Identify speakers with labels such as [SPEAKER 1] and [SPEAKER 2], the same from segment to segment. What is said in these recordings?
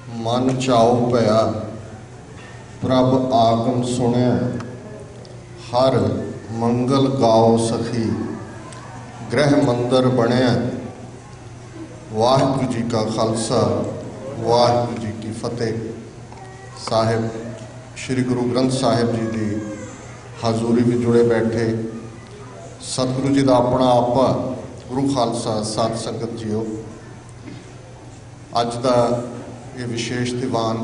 [SPEAKER 1] मन चाओ भया प्रभ आगम सुनिया, हर मंगल गाओ सखी गृह मंदिर बनिया। वाहिगुरू जी का खालसा वाहिगुरू जी की फतेह। साहिब श्री गुरु ग्रंथ साहिब जी की हाजूरी में जुड़े बैठे सतगुरु जी का अपना आपा गुरु खालसा साध संगत जीओ, अज का ये विशेष दीवान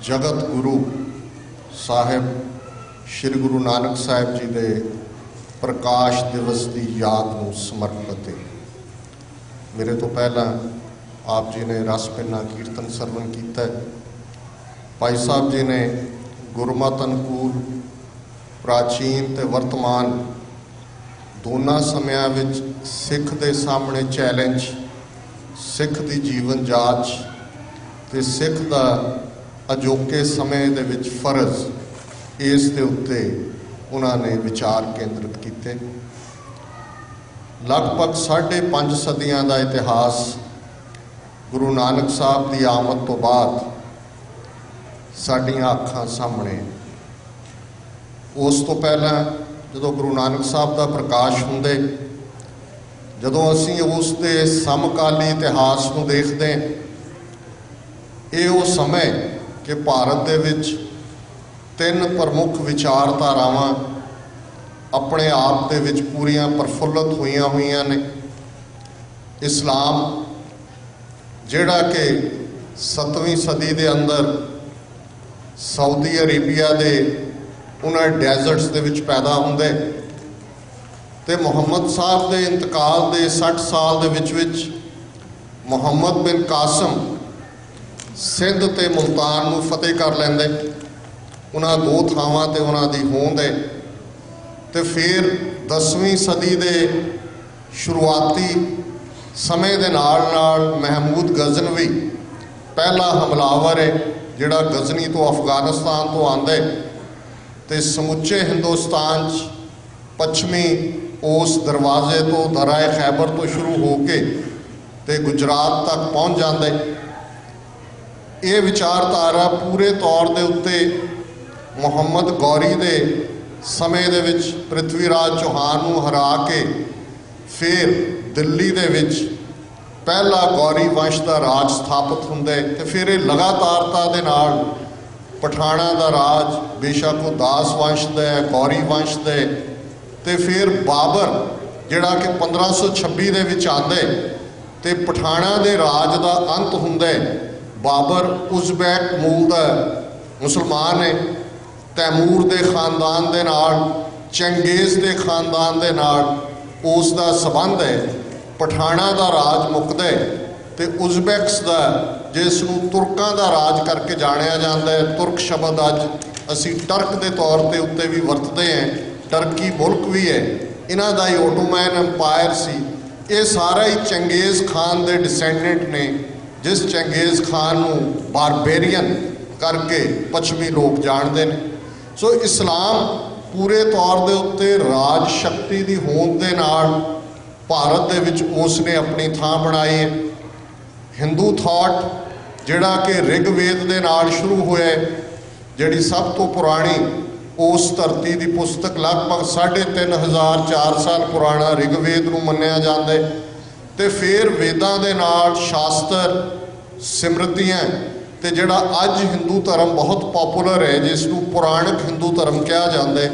[SPEAKER 1] जगत गुरु साहिब श्री गुरु नानक साहिब जी के प्रकाश दिवस की याद को समर्पित है। मेरे तो पहला आप जी ने रस पिन्ना कीर्तन सरवण किया, भाई साहब जी ने गुरमत अनुकूल प्राचीन ते वर्तमान दोनों समयां विच सिख के सामने चैलेंज, सिख की जीवन जाच ते सिख का अजोके समय दे विच फर्ज इस दे उत्ते उन्होंने विचार केंद्रित किए। लगभग 5.5 सदियां का इतिहास गुरु नानक साहब की आमद तो बाद साडियां अखां सामने। उस तो पहला जो गुरु नानक साहब का प्रकाश होंदे, जदों असीं उस दे समकाली इतिहास को देखते हैं, ये वो समय कि भारत दे विच 3 प्रमुख विचारधारावां अपने आप दे विच पूरियां प्रफुल्लित हुई ने। इस्लाम जिहड़ा कि 7वीं सदी के अंदर सऊदी अरेबिया के उन्हें डेजर्ट्स के विच पैदा होंदे ते मुहम्मद साहब के इंतकाल के 60 साल के विच मुहम्मद बिन कासम सिंध ते मुल्तान नूं फतेह कर लैंदे। उन्हां 2 थावां ते उन्हां दी होंद है। ते फिर 10वीं सदी के शुरुआती समय दे नाल नाल महमूद गजनवी पहला हमलावर है जिहड़ा गजनी तो अफगानिस्तान तो आंदा है ते समुचे हिंदुस्तान पश्चिमी उस दरवाजे तो दराए खैबर तो शुरू होके ते गुजरात तक पहुँच जाता है। ये विचारधारा पूरे तौर के उत्ते मुहम्मद गौरी के समय दे विच पृथ्वीराज चौहान नूं हरा के फिर दिल्ली दे विच पहला गौरी वंश का राज स्थापित हुंदा है ते फिर ये लगातारता दे नाल पठाणा का राज बेशक वो दास वंश का है, गौरी वंश का है, ते फिर बाबर जिहड़ा कि 1526 दे विच आंदा है ते पठाणा दे राज का अंत हुंदा है। बाबर उज़बैक मूल का मुसलमान है। तैमूर के खानदान के नाल चंगेज़ के खानदान के नाल उसका संबंध है। पठाणा का राज मुकदा है ते उज़बैक्स का जिसनूं तुर्कों का राज करके जानिया जाता है। तुर्क शब्द अज असी टर्क के तौर पर उत्ते भी वरतते हैं, टर्की मुल्क भी है। इन्हां दा ही ओटोमैन अंपायर सी। ये सारा ही चंगेज़ खान के डिसेंडेंट ने, जिस चंगेज़ खान नूं बारबेरियन करके पश्चिमी लोग जानते हैं। सो इस्लाम पूरे तौर के उत्ते राज शक्ति की होंद दे नाल भारत दे विच उसने अपनी थां बनाई है। हिंदू थॉट जिहड़ा कि ऋग्वेद दे नाल शुरू होया, जिहड़ी सब तो पुरानी उस धरती की पुस्तक लगभग 3500-4 साल पुराना ऋग्वेद नूं मन्निया जाता है। तो फिर वेदां दे नाल शास्त्र सिमरतियां ते जिहड़ा अज हिंदू धर्म बहुत पॉपुलर है, जिसनूं पुराणिक हिंदू धर्म कहा जाता है,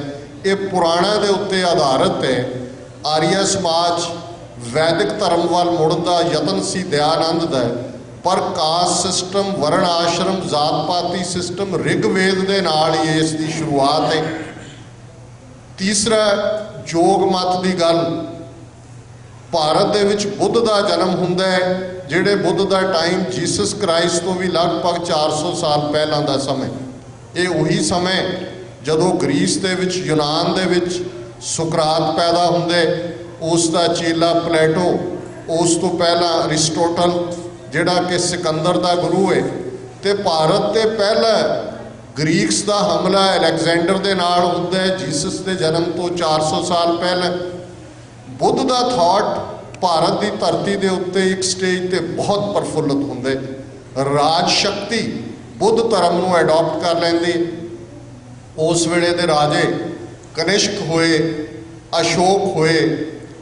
[SPEAKER 1] ये पुराणा दे उत्ते आधारित है। आर्य समाज वैदिक धर्म वाल मुड़न का यतन सी दयानंद का, पर कास्ट सिस्टम, वर्ण आश्रम, जात पाती सिस्टम ऋग्वेद के नाल ही इसकी शुरुआत है। तीसरा योग मत की गल, भारत दे विच बुद्ध का जन्म हुंदा है, जिहड़े बुद्ध का टाइम जीसस क्राइस्ट तो भी लगभग 400 साल पहला का समय। ये उही समय जदों ग्रीस दे विच, यूनान दे विच सुकरात पैदा हुंदे, उसका चेला प्लेटो, उस तो पहला अरिस्टोटल जिहड़ा कि सिकंदर का गुरु है। तो भारत के पहला ग्रीक्स का हमला अलैगजेंडर के नाल हुंदा है जीसस के जन्म तो 400 साल पहले। बुद्ध का थॉट भारत की धरती के उत्ते एक स्टेज पर बहुत प्रफुल्लित होंगे। राज शक्ति बुद्ध धर्म नूं एडॉप्ट कर लैंदी। उस वेले दे राजे कनिष्क होए, अशोक होए,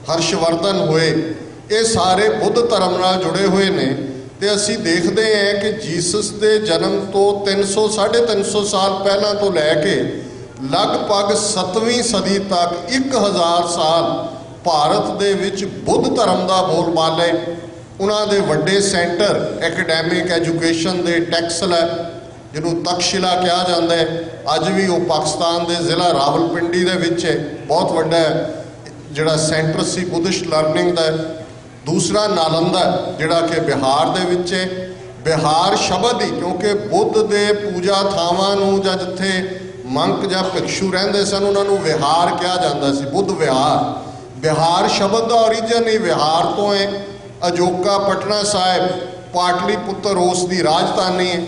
[SPEAKER 1] हर्षवर्धन होए, ये सारे बुद्ध धर्म नाल जुड़े हुए ने। ते असी देखते हैं कि जीसस के जन्म तो 300 350 साल पहला तो लैके लगभग 7वीं सदी तक 1000 साल भारत दे विच बुद्ध धर्म का बोलबाला है। उन्हां दे वड्डे सेंटर एकेडैमिक एजुकेशन दे टैक्सल है, जिन्हों तक्षशिला कहा जाता है। अज भी वो पाकिस्तान के जिला रावलपिंडी दे विच है, बहुत वड्डा जिहड़ा सेंटर सी बुद्धिस्ट लर्निंग का। दूसरा नालंदा जिहड़ा कि बिहार दे विच है। बिहार शब्द ही क्योंकि बुद्ध दे पूजा थावां नूं जां जिथे मंक जां भिक्षु रहिंदे सन उन्हां नूं विहार कहा जाता सी, बुद्ध विहार। बिहार शब्द का ओरिजन ही बिहार तो है। अजोका पटना साहिब पाटलीपुत्र उसकी राजधानी है।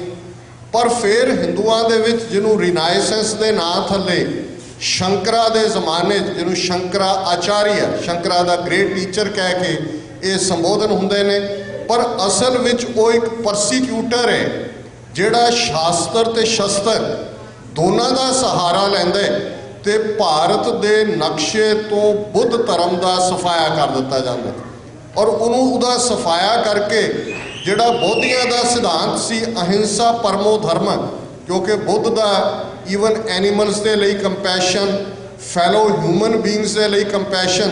[SPEAKER 1] पर फिर हिंदुआं दे विच जिन्हों रिनाइसेंस के नाँ थले शंकरा दे जमाने जिन्हों शंकरा आचार्य, शंकरा दा ग्रेट टीचर कह के ये संबोधन हुंदे ने। पर असल विच वो एक परसीक्यूटर है जिहड़ा शास्त्र ते शस्त्र दोनों का सहारा लैंदा ते भारत दे नक्शे तो बुद्ध धर्म का सफाया कर दिता जाता और उन्होंने सफाया करके जिहड़ा बोधियां का सिद्धांत सी अहिंसा परमो धर्म, क्योंकि बुद्ध का ईवन एनीमल्स के लिए कंपैशन, फैलो ह्यूमन बीइंग्स के लिए कंपैशन,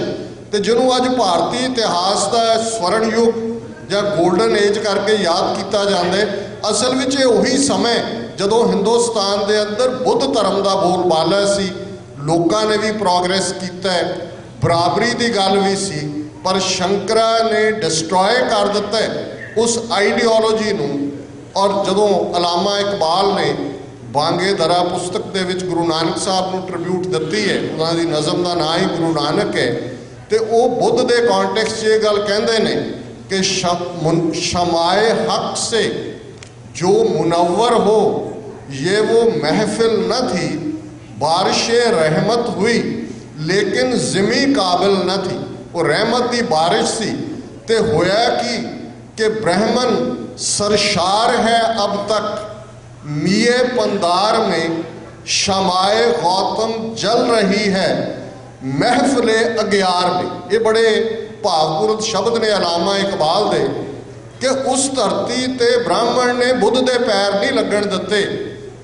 [SPEAKER 1] तो जिन्होंने अज भारतीय इतिहास का स्वर्ण युग या गोल्डन एज करके याद किया जाता है। असल में उही समय जदों हिंदुस्तान के अंदर बुद्ध धर्म का बोलबाला सी, लोगों ने भी प्रोग्रेस किया है, बराबरी की गल भी सी। पर शंकरा ने डिस्ट्रॉय कर दिता है उस आइडियोलॉजी नूं। और जदों अलामा इकबाल ने बांगे दरा पुस्तक के विच गुरु नानक साहब नूं ट्रिब्यूट दिती है, उन्होंने नज़म का नाम ही गुरु नानक है, तो वो बुद्ध के कॉन्टेक्स्ट ये गल कहते हैं कि शमाए हक से जो मुनव्वर हो ये वो महफिल न थी, बारिश रहमत हुई लेकिन ज़िमी काबिल न थी। वो रहमत की बारिश सी ते होया कि ब्राह्मण सरशार है अब तक मिये पंदार में, शमाए गौतम जल रही है महफिले अग्यार में। ये बड़े भावपूर्ण शब्द ने अलामा इकबाल दे कि उस धरती ते ब्राह्मण ने बुद्ध दे पैर नहीं लगन दिते।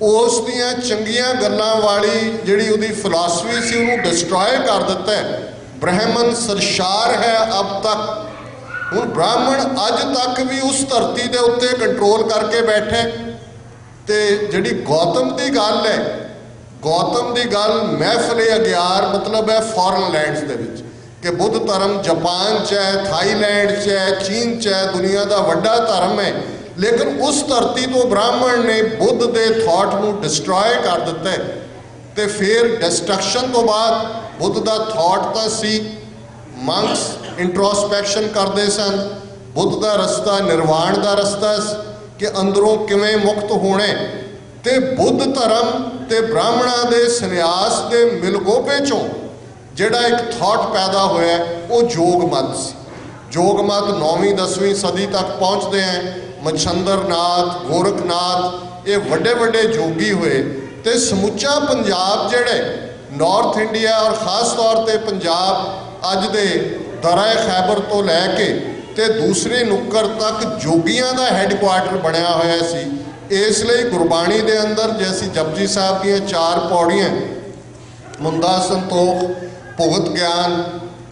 [SPEAKER 1] उस दियां चंगियां गल्लां वाली जिहड़ी उहदी फिलासफी सी उहनूं डिस्ट्रॉय कर दिता है। ब्राह्मण सरशार है अब तक। हुण ब्राह्मण अज तक भी उस धरती के उत्ते कंट्रोल करके बैठे। तो जिहड़ी गौतम की गल है, गौतम की गल महफिले अग्यार मतलब है फॉरन लैंड्स दे विच कि बुद्ध धर्म जापान च है, थाईलैंड च है, चीन च है, दुनिया का वड्डा धर्म है। लेकिन उस धरती तो ब्राह्मण ने बुद्ध के थॉट नूं डिस्ट्रॉय कर दिता है। तो फिर डिस्ट्रक्शन तो बाद बुद्ध का थॉट तो सी, मंक्स इंट्रोस्पैक्शन करते सन। बुद्ध का रस्ता निर्वाण का रस्ता कि अंदरों किवें मुक्त होने। तो बुद्ध धर्म ते ब्राह्मणों के संन्यास के मिलगोबे चों जिहड़ा एक थॉट पैदा होया वो योग मत सी। योग मत 9वीं 10वीं सदी तक पहुँचते हैं। मच्छंद्रनाथ, गोरखनाथ, ये वड्डे वड्डे योगी हुए। तो समुचा पंजाब जिहड़े नॉर्थ इंडिया और खास तौर पर पंजाब अज दे दरा खैबर तो लैके ते दूसरे नुक्कर तक जोगियां का हैडकुआर्टर बनया होया सी। इसलिए गुरबाणी के अंदर जैसी जपजी साहब दी 4 पौड़ियाँ मुंदा संतोख, भुगत ज्ञान,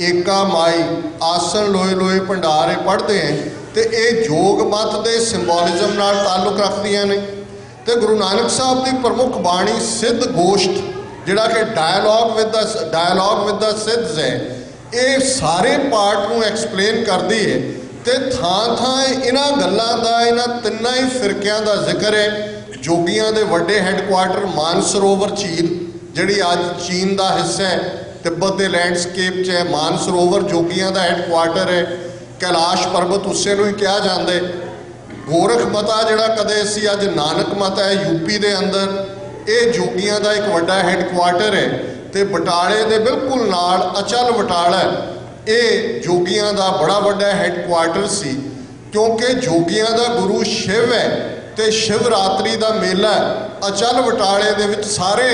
[SPEAKER 1] एका माई, आसन लोए लोए भंडारे पढ़ते हैं तो ये योग मत के सिंबोलिज्म नाल ताल्लुक रखदियां ने। तो गुरु नानक साहब की प्रमुख बाणी सिद्ध गोष्ठ जिहड़ा कि डायलॉग विद द सिद्धs है, ये सारे पार्ट नूं एक्सप्लेन करती है। तो थां थां इन्हां गल्लां दा, इन्हां तिन्नां ही फिरकियां दा जिक्र है। जोगियां दे वड्डे हैडकुआर्टर मानसरोवर झील जिहड़ी अज चीन का हिस्सा है, तिब्बत के लैंडस्केप च है। मानसरोवर जोगियां का हैडकुआर्टर है। कैलाश पर्बत उसे नूं ही कहा जाता है। गोरख मता जिहड़ा कदे सी अज नानक मत है यूपी के अंदर, ये जोगियां का एक वड्डा हैडकुआर्टर है। तो बटाले के बिल्कुल नाल अचल बटाला ये जोगियां का बड़ा वड्डा हैडकुआर्टर सी। क्योंकि जोगियां दा गुरु शिव है ते शिवरात्रि का मेला अचल बटाले दे विच सारे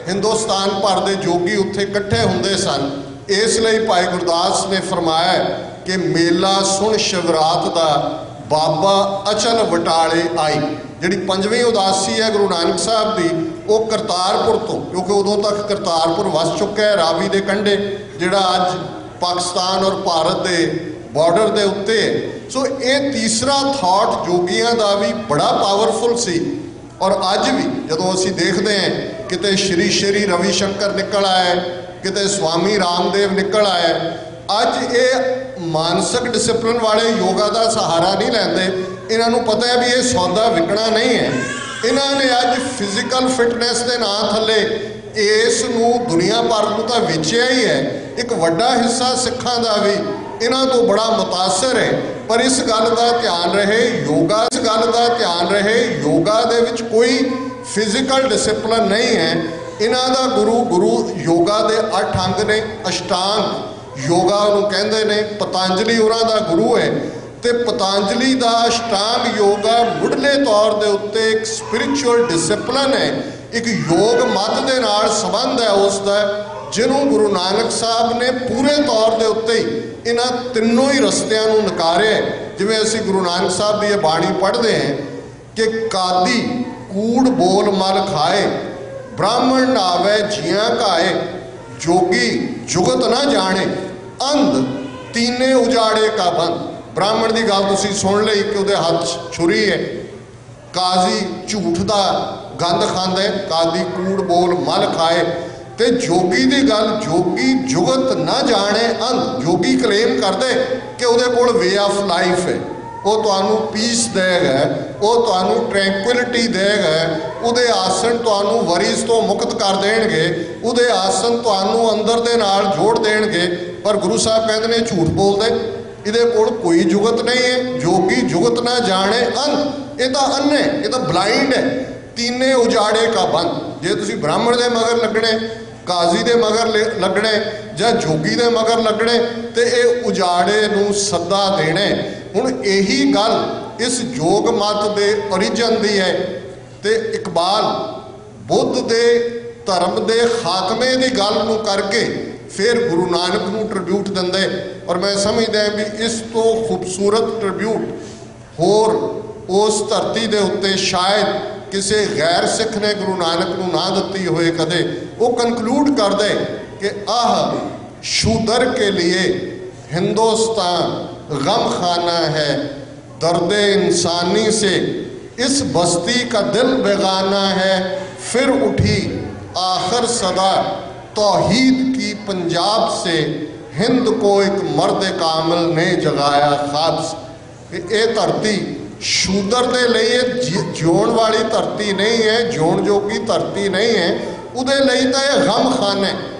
[SPEAKER 1] हिंदुस्तान भर के जोगी उत्थे इकट्ठे हुंदे सन। इसलिए भाई गुरदास ने फरमाया कि मेला सुन शिवरात दा बाबा अचल बटाले आई। जिहड़ी पंजवीं उदासी है गुरु नानक साहब की वो करतारपुर तो, क्योंकि उदों तक करतारपुर वस चुका है रावी के कंढे जिहड़ा अज पाकिस्तान और भारत के बॉर्डर के उत्ते है। सो ये तीसरा थॉट जोगियां का भी बड़ा पावरफुल सी। और अज भी जदों असीं देखते हैं किते श्री श्री रविशंकर निकल आए, किते स्वामी रामदेव निकल आए, अज ये मानसिक डिसिपलिन वाले योगा का सहारा नहीं लैंदे। इन्हां नूं पता है भी ये सौदा विकना नहीं है। इन्होंने अज फिजिकल फिटनेस के नाम थले इस नूं दुनिया भर नूं तां वेचिया ही है। एक वड्डा हिस्सा सिखां दा भी इन्हां तो बड़ा मुतासर है। पर इस गल का ध्यान रहे योगा, इस गल का ध्यान रहे योगा दे विच कोई फिजिकल डिसिपलिन नहीं है। इन्हां दा गुरु योगा दे 8 अंग ने, अष्टांग योगा उन्होंने कहते हैं। पतंजलि उन्हां दा गुरु है ते पतंजलि का अष्टांग योगा मुढ़ले तौर के उत्ते एक स्पिरिचुअल डिसिपलिन है, एक योग मत के नाल संबंध है उसका, जिन्होंने गुरु नानक साहब ने पूरे तौर के उत्ते ही इन्हां तिनों ही रस्तियां नूं नकारे। जिवें असीं गुरु नानक साहब की ये बाणी पढ़ते हैं कि कादी कूड़ बोल मल खाए, ब्राह्मण नावे जियां काए, जोगी जुगत ना जाने, अंध तीने उजाड़े का बंद। ब्राह्मण की गल तुसीं सुन लई कि उहदे हत्थ छुरी है, काजी झूठ का गंद खांदा है, कादी कूड़ बोल मल खाए। ते जोगी की गल, जोगी जुगत ना जाने अंध। जोगी क्लेम करते कि उहदे कोल वे ऑफ लाइफ है, वो तुहानूं पीस देगा, वो तुहानूं ट्रैंक्विलिटी देगा, उहदे आसन तुहानूं वरीज तो मुक्त कर देणगे, उहदे आसन तुहानूं अंदर दे नाल जोड़ देणगे। पर गुरु साहब कहते हैं झूठ बोलदे, इहदे कोल कोई जुगत नहीं है। जोगी जुगत ना जाने अंध, ये तो अन्ने, ये तो ब्लाइंड है। तीने उजाड़े का बंद। जे तुसीं ब्राह्मण दे मगर लगने, काजी दे मगर लगने या जोगी दे मगर लगने तो ये उजाड़े नूं सदा देने। हुण यही गल इस योग मत के ओरिजन दी है। तो इकबाल बुद्ध दे धर्म के खात्मे की गल नूं करके फिर गुरु नानक नूं ट्रिब्यूट दिंदे। और मैं समझदा भी इस तो खूबसूरत ट्रिब्यूट होर उस धरती के उत्ते शायद किसी गैर सिख ने गुरु नानक नूं ना दित्ती होए कदे। वो कंक्लूड कर दे कि आह शूदर के लिए हिंदुस्तान गम खाना है, दर्द इंसानी से इस बस्ती का दिल बेगाना है। फिर उठी आखिर सदा तौहीद की पंजाब से, हिंद को एक मर्द कामिल ने जगाया ख्वाब से। ये धरती शूदर के लिए जिउण वाली धरती नहीं है, जिउण जोगी धरती नहीं है, उहदे लई तां ये गम खाना है।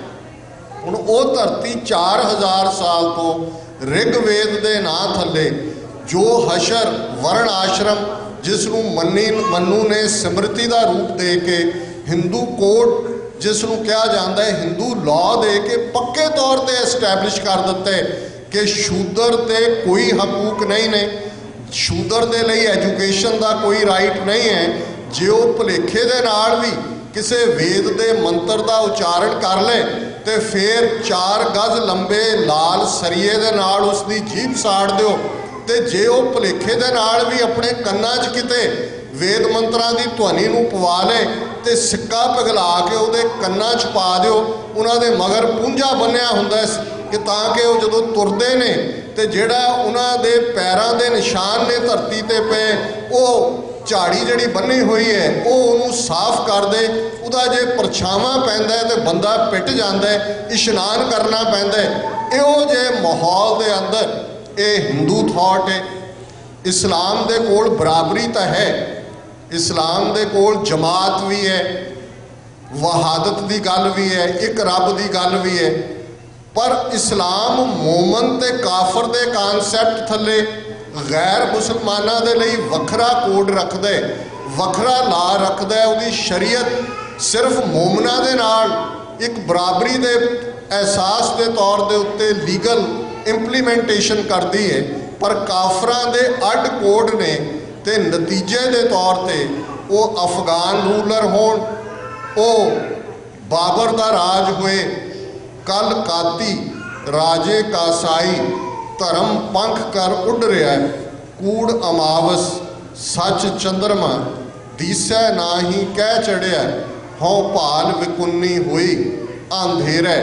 [SPEAKER 1] हुण वो धरती 4000 साल तो ऋग्वेद के नां थले जो हशर वर्ण आश्रम जिसनूं मन्नू ने स्मृति का रूप दे के, हिंदू कोड जिसनूं कहा जाता है, हिंदू लॉ दे के पक्के तौर पर एस्टैबलिश कर दिते कि शूदर ते कोई हकूक नहीं ने, शूदर दे लई एजुकेशन का कोई राइट नहीं है। जो भुलेखे दे नाल भी किसी वेद के मंत्र का उच्चारण कर ले तो फिर 4 गज लंबे लाल सरीए दे नाल उसकी जीभ साड़ दिओ। तो जे वो भुलेखे दे नाल भी अपने कन्नां 'च किते वेद मंत्रां की ध्वनि नूं पवा ले तो सिक्का पिघला के उहदे कन्नां 'च पा दिओ। उन्हां दे मगर पूंजा बन्निया हुंदा कि ताकि वो जदों तुरदे ने तो जिहड़ा उन्हां दे पैरां दे निशान ने धरती ते पे, वो झाड़ी जिहड़ी बन्नी हुई है वो उन्होंने साफ कर दे। उहदा जे परछावां पैंदा है तो बंदा पिट जाता है, इशनान करना पैंदा है। इहो जे माहौल के अंदर ये हिंदू थॉट है। इस्लाम दे कोल बराबरी तो है, इस्लाम दे कोल जमात भी है, वहादत की गल भी है, एक रब की गल भी है। पर इस्लाम मोमन ते काफर दे कानसैप्ट थले गैर मुसलमानों के लिए वखरा कोड रखता है, वखरा ला रखता है। उसकी शरीयत सिर्फ मोमना दे नाल एक बराबरी के एहसास के तौर के उत्ते लीगल इंप्लीमेंटेशन करती है पर काफरां दे अड कोड ने ते नतीजे के तौर पर वो अफगान रूलर होण, वो बाबर का राज होए, कल काती राजे कासाई, धर्म पंख कर उड़ रहा है, कूड़ अमावस सच चंद्रमा, दीसै ना ही कह चढ़िया, हों भाल विकुन्नी हुई, अंधेरे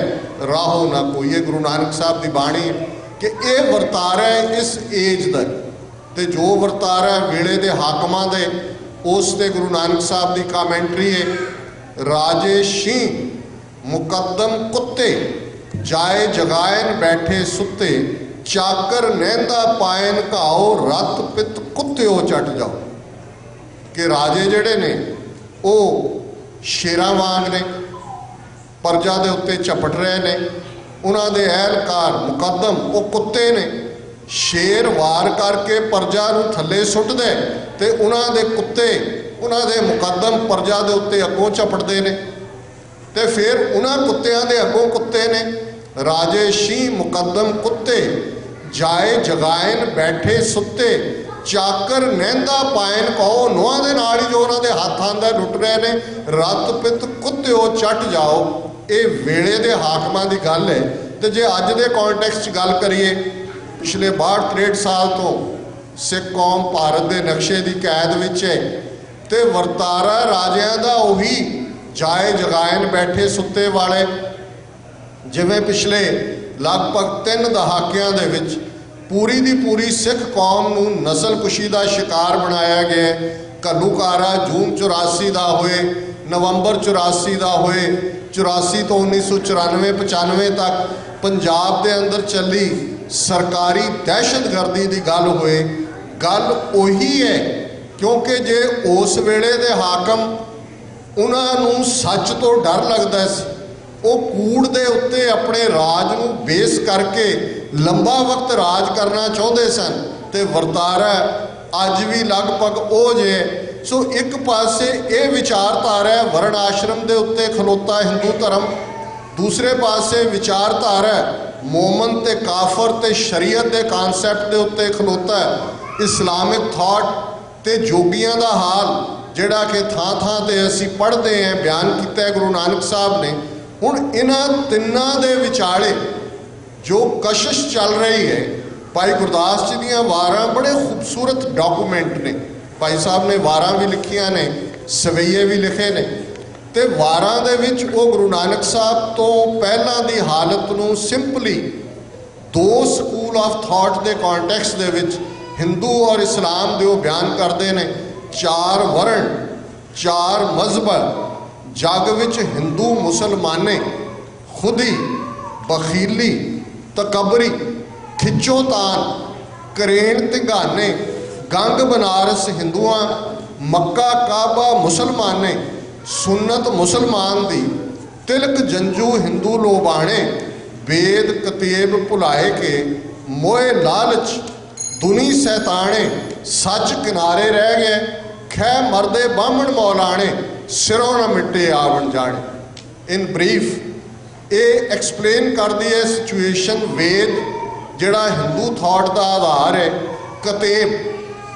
[SPEAKER 1] राहो ना कोई। ये गुरु नानक साहब की बाणी कि ये वरतारा है इस एज का, तो जो वरतारा वेले दे हाकमां दे उस ते गुरु नानक साहब की कामेंट्री है। राजे शीं मुकद्दम कुत्ते, जाए जगायन बैठे सुते, चाकर नैंदा पायन घाओ, रत पित कुत्त्यो चट जाओ। कि राजे जिहड़े ने वो शेरां वांग ने, प्रजा दे उत्ते झपट रहे ने, उन्हां दे एहलकार मुकद्दम वो कुत्ते ने, शेर वार करके प्रजा नूं थल्ले सुट दे ते उन्हां दे कुत्ते उन्हां दे मुकद्दम प्रजा दे उत्ते अगों झपटदे ने, ते फिर उन्हां कुत्तियां दे अगों कुत्ते ने। राजे शी मुकद्दम कुत्ते, जाए जगायन बैठे सुते, चाकर नैंदा पायन कहो, नोहां दे नाल ही जो उन्हां दे हत्थ आंदा लुट रहे ने, रत पित कुत्त्यो चट जाओ। ये वेले दे हाकमां दी गल है। तो जे अज दे कॉन्टैक्स्ट गल करिए, पिछले 62-63 साल तो सिख कौम भारत के नक्शे की कैद विच है, तो वरतारा राजियां दा उही जाए जगायन बैठे सुते वाले, जिवें पिछले लगभग 3 दहाकियां दे विच पूरी दी पूरी सिख कौम नूं नस्लकुशी का शिकार बनाया गया। घल्लूकारा जून 84 का होए, नवंबर 84 का होए, 84 तो 1994-95 तक पंजाब के अंदर चली सरकारी दहशतगर्दी की गल होए, गल उही है। क्योंकि जे उस वेले दे हाकम उन्होंने सच तो डर लगता सी, वो कूड़ दे उत्ते अपने राज नूं बेस करके लंबा वक्त राज करना चाहते सन, तो वरतारा अज भी लगभग वो जे। सो एक पासे ये विचारधारा है वर्ण आश्रम के उत्ते खलोता हिंदू धर्म, दूसरे पासे विचारधारा मोमन ते काफर ते शरीयत के कानसैप्ट के उत्ते खलोता है इस्लामिक थॉट ते जोगियां का हाल, जिहड़ा कि थां थां ते असी पढ़ते हैं, बयान किया गुरु नानक साहब ने। हुण इन्हां तिन्नां दे विचाले जो कशिश चल रही है, भाई गुरदास जी दीयां वारां बड़े खूबसूरत डॉकूमेंट ने, भाई साहब ने वारां भी लिखियां ने, सवैये भी लिखे ने, तो वारां दे विच वो गुरु नानक साहब तो पहलां दी हालत नूं सिंपली 2 स्कूल ऑफ थॉट के कॉन्टैक्स्ट दे विच हिंदू और इस्लाम दे वो बयान करते हैं। 4 वर्ण 4 मजहब, जग विच हिंदू मुसलमाने, खुदी, बखीली, तकबरी, खिच्चोतान, करेण तिगाने, गंग बनारस हिंदुआ, मक्का काबा मुसलमाने, सुन्नत मुसलमान दी, तिलक जंजू हिंदू लोबाणे, वेद कतेब भुलाए के, मोए लालच दुनी सैताने, सच किनारे रह गए, खै मरदे बामण मौलाने, सिरों न मिटे आवण जाने। इन ब्रीफ ये एक्सप्लेन कर दी है सिचुएशन। वेद जिहड़ा हिंदू थॉट का आधार है, कतेब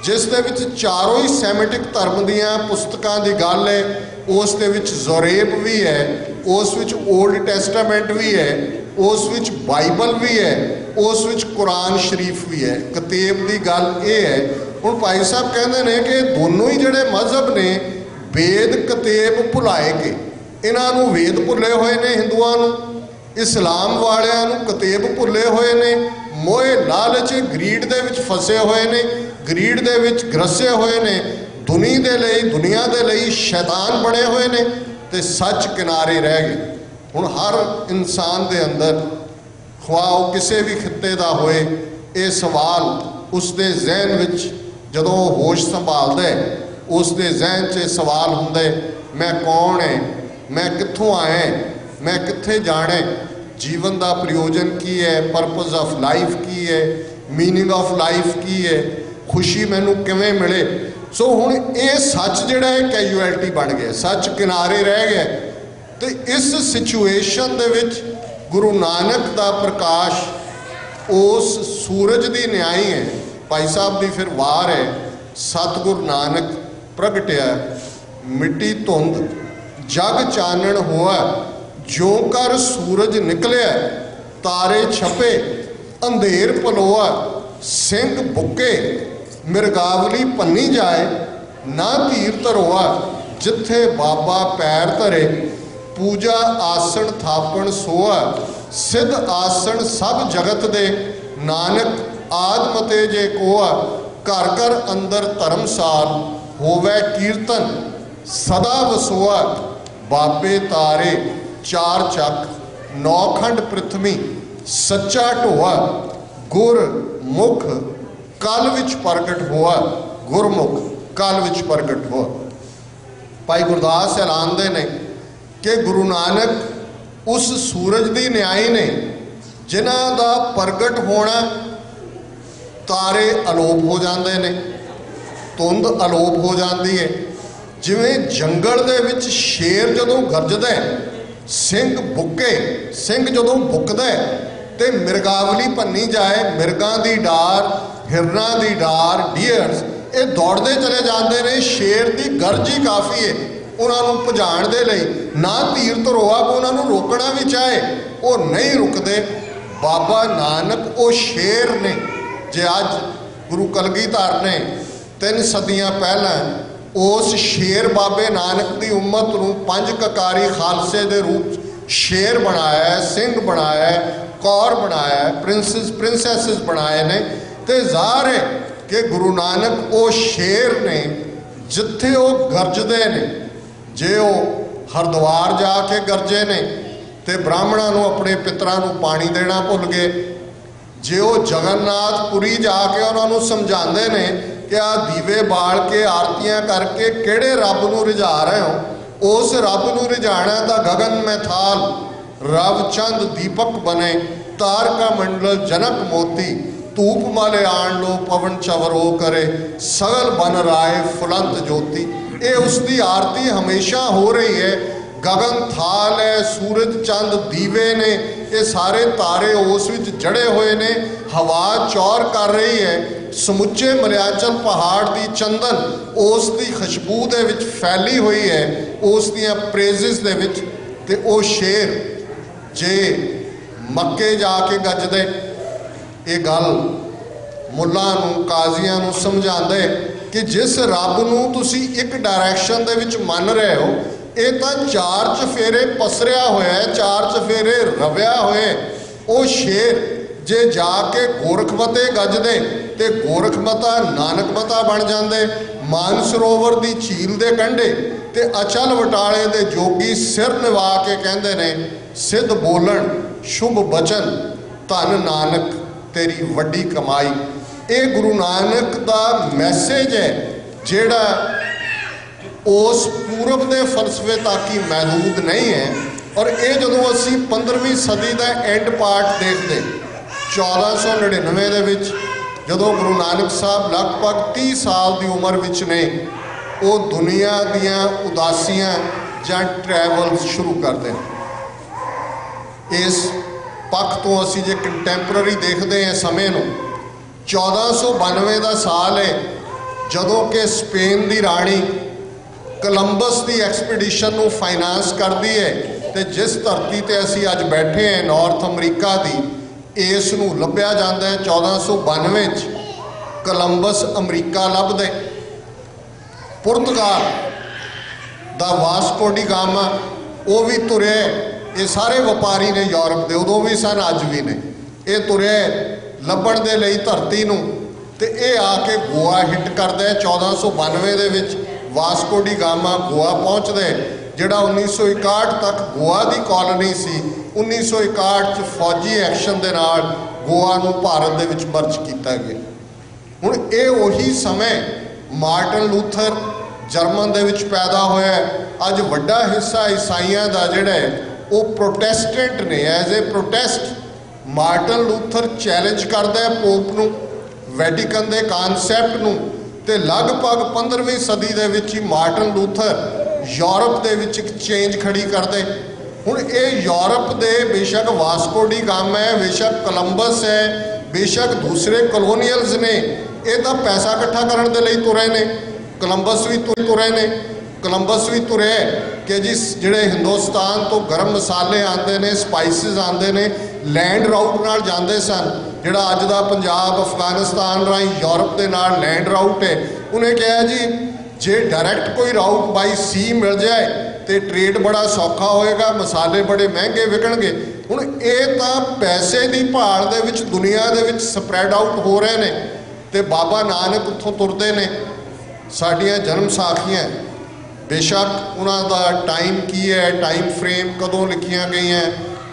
[SPEAKER 1] जिस दे विच चारों ही सैमेटिक धर्म दियां पुस्तकां दी गल है, उस दे विच ज़ोरेब भी है, उस विच ओल्ड टेस्टामेंट भी है, उस विच बाइबल भी है, उस विच कुरान शरीफ भी है। कतेब की गल ये है। हुण भाई साहब कहते हैं कि दोनों ही जिहड़े मजहब ने वेद कतेब भुलाए के, इन्हों वेद भुले हुए ने हिंदुआं नूं, इस्लाम वालियां नूं कतेब भुले हुए ने, मोए लालच ग्रीड दे विच फसे हुए ने, ग्रीड दे विच ग्रसे हुए ने, दुनिया दे लई शैतान बने हुए ने, ते सच किनारे रह गए। हुण हर इंसान दे अंदर ख्वाह किसी भी खिते का होए, ये सवाल उसके जहन विच जदों होश संभालदा है, उसके जहन च सवाल हुंदा है, मैं कौन है, मैं कित्थों आया, मैं कित्थे जाना, जीवन का प्रयोजन की है, परपज़ ऑफ लाइफ की है, मीनिंग ऑफ लाइफ की है, खुशी मैनू किवें मिले। सो हुण ये सच जिहड़ा है कैजुअलिटी बन गया, सच किनारे रह गया। तो इस सिचुएशन दे विच गुरु नानक का प्रकाश उस सूरज की न्याई है भाई साहब की फिर वार है, सतगुरु नानक प्रगटिया मिट्टी धुंध जग चानण होआ, जो कर सूरज निकलिया तारे छपे अंधेर पलोआ, सिंह बुके मिर्गावली भन्नी जाए ना धीर धरोआ, जिथे बाबा पैर धरे पूजा आसन थापण सोआ, सिद्ध आसन सब जगत दे नानक आदमते जे कोआ, घर घर अंदर धर्मसाल होवे कीर्तन सदा वसोआ, बाबे तारे चार चक नौखंड पृथ्वी सच्चा ढोआ, गुर मुख कल विच प्रगट होआ, गुरमुख कल विच प्रगट होआ। भाई गुरदास ऐलानते ने कि गुरु नानक उस सूरज की न्याई ने जिन्हां दा प्रगट होना तारे अलोप हो जाते हैं, धुंध अलोप हो जाती है। जिवें जंगल दे विच शेर जदों गरजदा है, सिंह बुके, सिंह जदों बुकदा है ते मिर्गावली भन्नी जाए, मिर्गां दी डार, हिरनां दी डार, डीयर्स ये दौड़ते चले जाते हैं। शेर की गर्ज ही काफ़ी है उन्होंने भजाण दे लई, ना धीर धरोआ उन्होंने रोकना भी चाहे वो नहीं रुकते। बाबा नानक वो शेर ने, जे अज गुरु कलगीधर ने 3 सदियां पहला उस शेर बाबे नानक की उम्मत नूं 5 ककारी खालसे के रूप शेर बनाया है, सिंह बनाया है, कौर बनाया है, प्रिंसैसिस बनाए ने, तो ज़ाहिर है कि गुरु नानक वो शेर ने जिथे वो गरजते ने। जे वो हरिद्वार जाके गरजे ने तो ब्राह्मणों को अपने पितरां नूं पानी देना भुल गए। जे वो जगन्नाथपुरी जाके उन्होंने समझाते हैं कि आ दीवे बाल के आरतियां करके किहड़े रब नूं रिझा रहे हो, उस रब नूं रिझाना दा गगन में थाल, रव चंद दीपक बने, तारका मंडल जनक मोती, धूप माले आण लो पवन चवरो करे, सगल बन राय फुलंत ज्योति। ये उसकी आरती हमेशा हो रही है। गगन थाल है, सूरज चंद दीवे ने, ये सारे तारे उस विच जड़े हुए ने, हवा चौर कर रही है, समुचे मलयाचल पहाड़ की चंदन उस दी खुशबू दे विच फैली हुई है, उस दियां प्रेजिस दे विच। ते ओ शेर जे मक्के जाके गजदे, ये गल मुल्लां नूं काजियां नूं समझांदे कि जिस रब नूं तुसी एक डायरैक्शन दे विच मन रहे हो, ये तो 4 चफेरे पसरिया होया है, 4 चफेरे रविया होए। वो शेर जे जाके गोरखमते गजदे ते गोरखमता नानकमता बन जाते। मानसरोवर की झील के कंढे ते अचल वटाले दे जोगी सिर निवा के कहते ने, सिद्ध बोलन शुभ बचन धन नानक तेरी वड्डी कमाई। ये गुरु नानक का मैसेज है जेड़ा उस पूरब के फलसफे तक ही महदूद नहीं है। और ये जो असी 15वीं सदी का एंड पार्ट देखते 1499 दे विच जदों गुरु नानक साहब लगभग 30 साल की उम्र विच ने, वो दुनिया दियां उदासियां जां ट्रैवल शुरू करते हैं। इस पक्ष तो असी जे कंटैंपररी देखते हैं समय नूं, 1492 का साल है जदों कि स्पेन की राणी कोलंबस की एक्सपीडिशन नूं फाइनांस करती है। तो जिस धरती ते असी अज बैठे हैं नॉर्थ अमरीका की, इस नूं लभ्या जाता है 1492 कोलंबस अमरीका लभदे। पुर्तगाल दा वास्को डी गामा वो भी तुरे, ये सारे व्यापारी ने यूरोप के, उदों भी सन अज भी ने। ये तुरे लभण दे लई धरती नूं, ते ये आके गोआ हिट करता है 1492 दे विच। वास्को डी गामा गोआ पहुँचते, जिहड़ा 1961 तक गोआ की कॉलोनी सी, 1961 फौजी एक्शन के नाल गोआ नूं भारत दे विच मर्ज किया गया। हुण ये उही समय मार्टिन लूथर जर्मन दे विच पैदा होया। अज वड्डा हिस्सा ईसाइयां दा जिहड़ा है वो प्रोटेस्टेंट ने। As a protest Martin Luther challenge करता है पोप नूं, वैटिकन के कानसैप्ट नूं, ते लगभग 15वीं सदी दे विच ही मार्टिन लूथर यूरोप दे विच एक चेंज खड़ी करते। हुण ये यूरोप दे बेशक वास्को डी गामा है, बेशक कोलंबस है, बेशक दूसरे कॉलोनियल्स ने, ये तो पैसा इकट्ठा करने के लिए तुरे ने। कोलंबस भी तुरे ने, कोलंबस भी तुरे कि जी जिहड़े हिंदुस्तान तो गर्म मसाले आते हैं, स्पाइसिस आते हैं, लैंड राउट नाल जाते सन। जिहड़ा अज दा पंजाब अफगानिस्तान राही यूरोप के नाल लैंड राउट है, उन्हें कहा जी जे डायरैक्ट कोई राउट बाई सी मिल जाए तो ट्रेड बड़ा सौखा होएगा, मसाले बड़े महंगे विकणगे। हुण ये तो पैसे की भाल दे विच दुनिया दे विच स्प्रैड आउट हो रहे हैं तो बाबा नानक उत्थों तुरते ने। साडियां जन्म साखियां बेशक उन्हों का टाइम की है, टाइम फ्रेम कदों लिखियां गई हैं,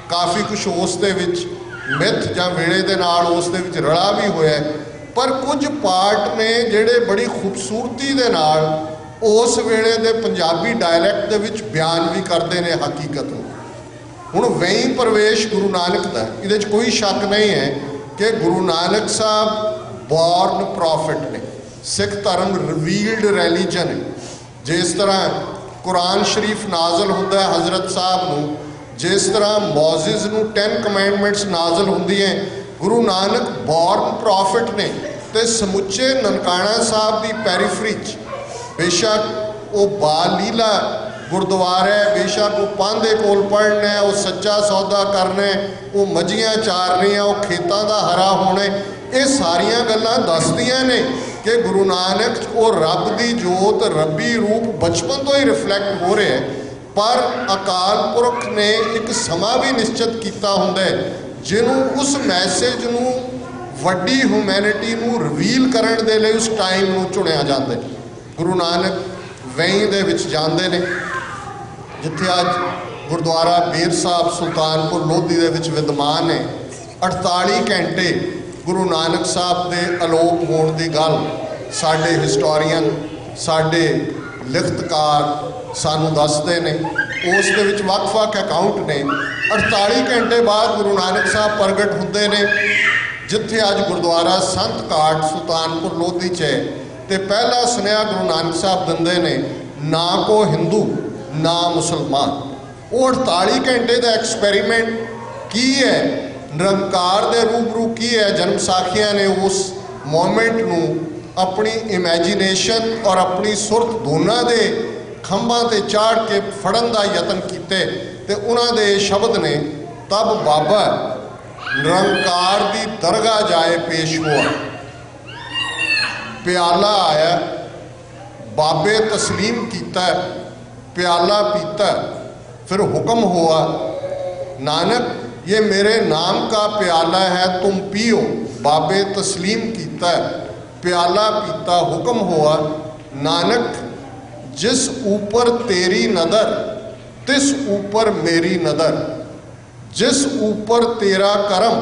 [SPEAKER 1] काफ़ी कुछ उस दे विच मिथ जां वेले दे नाल उस दे विच रला भी होया, पर कुछ पार्ट ने जिहड़े बड़ी खूबसूरती दे नाल उस वेले दे पंजाबी डायलैक्ट दे विच बयान भी करते हैं हकीकत नूं। हुण वही प्रवेश गुरु नानक दा, इहदे च कोई शक नहीं है कि गुरु नानक साहब बॉर्न प्रॉफिट ने। सिख धर्म रिवील्ड रैलीजन है। जिस तरह कुरान शरीफ नाजल होंदा है हज़रत साहब नूं, जिस तरह मौजिज़ नूं 10 कमैंडमेंट्स नाजल होंदी हैं, गुरु नानक बॉर्न प्रॉफिट ने। तो समुचे ननकाना साहब की पैरीफरी बेशक वो बाल लीला गुरुद्वारा है, बेशक वो पांधे कोल पढ़ना है, वो सच्चा सौदा करना है, वो मझियाँ चारनियाँ, वो खेतों का हरा होना, ये सारिया गल्लां दसदियां ने कि गुरु नानक वो रब की जोत रबी रूप बचपन तो ही रिफ्लैक्ट हो रहा है। पर अकाल पुरख ने एक समा भी निश्चित किया होंदा है जिन्हों उस मैसेज नूं वड्डी ह्यूमैनिटी नूं रिवील करन दे लई उस टाइम नूं चुनिया जाता है। गुरु नानक वहीं दे विच जांदे ने जिथे अज गुरुद्वारा बेर साहब सुल्तानपुर लोधी दे विच विद्यमान है। 48 घंटे गुरु नानक साहब के अलोप होने की गल साडे हिस्टोरीयन साडे लिखतकार सानू दसते ने। उस दे विच वख-वख अकाउंट ने। 48 घंटे बाद गुरु नानक साहब प्रगट होंदे ने जिथे अज गुरुद्वारा संत घाट सुल्तानपुर लोधी च है। तो पहला सुनिया गुरु नानक साहब दिंदे ने, ना को हिंदू ना मुसलमान। वो 48 घंटे का एक्सपैरीमेंट की है, निरंकार दे रूबरू की है। जन्म साखियां ने उस मोमेंट नूं अपनी इमैजीनेशन और अपनी सुरत दोनों के खंभा ते चाढ़ के फड़न का यतन किए। तो उन्होंने शब्द ने, तब बाबा निरंकार की दरगाह जाए पेश हुआ, प्याला आया, बाबे तस्लीम किया, प्याला पीता, फिर हुक्म हुआ, नानक ये मेरे नाम का प्याला है, तुम पियो। बाबे तस्लीम किया, प्याला पीता, हुक्म हुआ, नानक जिस ऊपर तेरी नज़र तिस ऊपर मेरी नज़र, जिस ऊपर तेरा करम